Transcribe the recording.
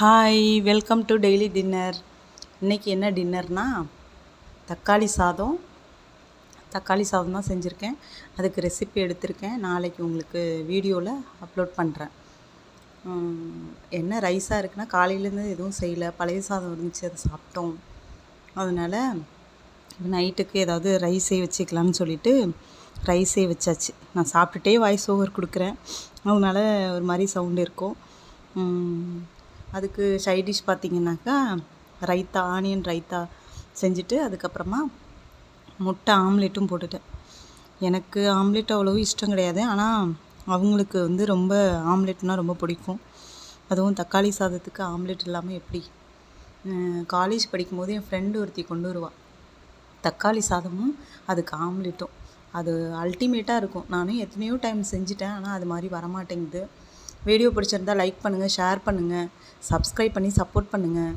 Hi, welcome to daily dinner. இன்றைக்கி என்ன டின்னர்னா தக்காளி சாதம் தான் செஞ்சுருக்கேன். அதுக்கு ரெசிபி எடுத்திருக்கேன். நாளைக்கு உங்களுக்கு வீடியோவில் அப்லோட் பண்ணுறேன். என்ன ரைஸாக இருக்குன்னா, காலையிலேருந்து எதுவும் செய்யலை, பழைய சாதம் இருந்துச்சு, அதை சாப்பிட்டோம். அதனால் நைட்டுக்கு ஏதாவது ரைஸே வச்சுக்கலான்னு சொல்லிவிட்டு ரைஸே வச்சாச்சு. நான் சாப்பிட்டுட்டே வாய்ஸ் ஓவர் கொடுக்குறேன், அதனால் ஒரு மாதிரி சவுண்டு இருக்கும். அதுக்கு சைட் டிஷ் பார்த்திங்கனாக்கா ரைத்தா, ஆனியன் ரைத்தா செஞ்சுட்டு அதுக்கப்புறமா முட்டை ஆம்லேட்டும் போட்டுட்டேன். எனக்கு ஆம்லேட் அவ்வளோ இஷ்டம் கிடையாது, ஆனால் அவங்களுக்கு ரொம்ப ஆம்லேட்னால் ரொம்ப பிடிக்கும். அதுவும் தக்காளி சாதத்துக்கு ஆம்லேட் இல்லாமல் எப்படி? காலேஜ் படிக்கும்போது என் ஃப்ரெண்டு ஒருத்தி கொண்டு வருவாள், தக்காளி சாதமும் அதுக்கு ஆம்லேட்டும். அது அல்டிமேட்டாக இருக்கும். நானும் எத்தனையோ டைம் செஞ்சுட்டேன், ஆனால் அது மாதிரி வரமாட்டேங்குது. வீடியோ பிடிச்சிருந்தால் லைக் பண்ணுங்கள், ஷேர் பண்ணுங்கள், சப்ஸ்கிரைப் பண்ணி சப்போர்ட் பண்ணுங்கள்.